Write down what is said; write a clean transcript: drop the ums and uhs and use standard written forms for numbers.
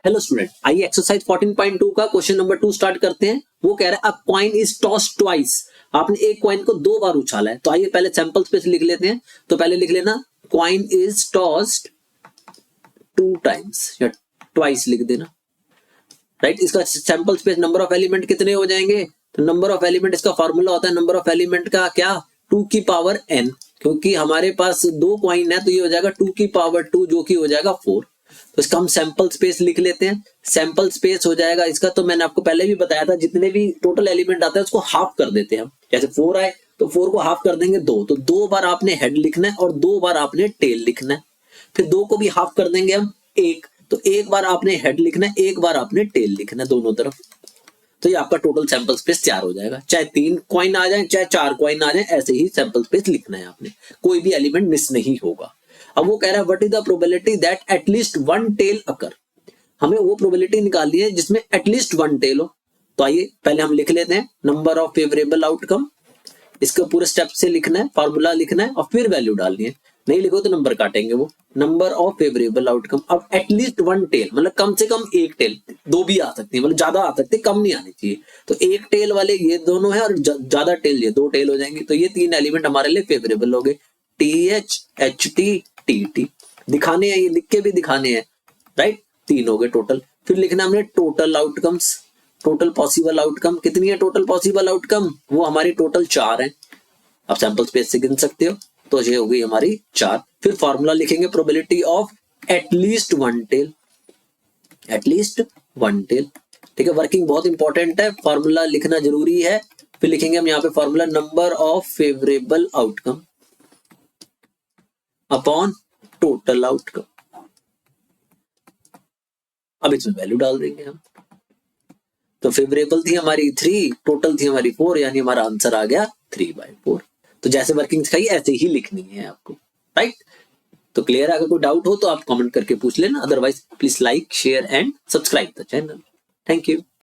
Hello student, आइए exercise 14.2 का question number 2 start करते हैं। वो कह रहा है अ कॉइन इज टॉस्ड ट्वाइस। आपने एक कॉइन को 2 बार उछाला है। तो आइए पहले सैंपल स्पेस लिख लेते हैं। तो पहले लिख लेना कॉइन इज टॉस्ड 2 टाइम्स या ट्वाइस लिख देना, राइट। इसका sample space number of element कितने हो जाएंगे? तो नंबर ऑफ एलिमेंट, इसका फॉर्मूला होता है नंबर ऑफ एलिमेंट का क्या, 2 की पावर n। क्योंकि हमारे पास 2 कॉइन है तो ये हो जाएगा 2 की पावर 2 जो कि हो जाएगा 4। तो इसका हम सैंपल स्पेस लिख लेते हैं। सैंपल स्पेस हो जाएगा इसका, तो मैंने आपको पहले भी बताया था, जितने भी टोटल एलिमेंट आते हैं उसको हाफ कर देते हैं हम। जैसे 4 आए तो 4 को हाफ कर देंगे 2, तो 2 बार आपने हेड लिखना है और 2 बार आपने टेल लिखना है। फिर 2 को भी हाफ कर देंगे हम 1, तो 1 बार आपने हेड लिखना है, 1 बार आपने टेल लिखना है दोनों तरफ। तो ये आपका टोटल सैंपल स्पेस तैयार हो जाएगा। चाहे 3 कॉइन आ जाए चाहे 4 कॉइन आ जाए, ऐसे ही सैंपल स्पेस लिखना है आपने, कोई भी एलिमेंट मिस नहीं होगा। अब वो कह रहा है what is the probability that at least 1 tail occur. हमें वो प्रोबेबिलिटी निकालनी है जिसमें एटलीस्ट 1 टेल हो। तो आइए पहले हम लिख लेते हैं नंबर ऑफ फेवरेबल आउटकम। इसके पूरे स्टेप से लिखना है, फार्मूला लिखना है और फिर वैल्यू डालनी है। नहीं लिखो तो नंबर काटेंगे वो। Number of favourable outcome. अब एटलीस्ट 1 टेल मतलब कम से कम 1 टेल, 2 भी आ सकती है, मतलब ज्यादा आ सकते, कम नहीं आनी चाहिए। तो 1 टेल वाले ये दोनों है और ज्यादा टेल ये 2 टेल हो जाएंगे। तो ये 3 एलिमेंट हमारे लिए फेवरेबल हो गए, TH, HT, TT। दिखाने हैं, ये लिख के भी दिखाने हैं, राइट। 3 हो गए टोटल। फिर लिखना हमने total outcomes, total possible outcome. कितनी है टोटल पॉसिबल आउटकम? वो हमारी टोटल 4 है। आप सैंपल स्पेस से गिन सकते हो। तो ये हो गई हमारी 4। फिर फॉर्मूला लिखेंगे probability of at least 1 tail, at least 1 tail. ठीक है, वर्किंग बहुत इंपॉर्टेंट है, फॉर्मूला लिखना जरूरी है। फिर लिखेंगे हम यहाँ पे formula number of favourable outcome upon total outcome. अब इसमें वैल्यू डाल देंगे हम। तो फेवरेबल थी हमारी 3, टोटल थी हमारी 4, यानी हमारा आंसर आ गया 3/4। तो जैसे वर्किंग सिखाई ऐसे ही लिखनी है आपको, राइट। तो क्लियर है? अगर कोई डाउट हो तो आप कमेंट करके पूछ लेना, otherwise please like, share and subscribe the channel. Thank you.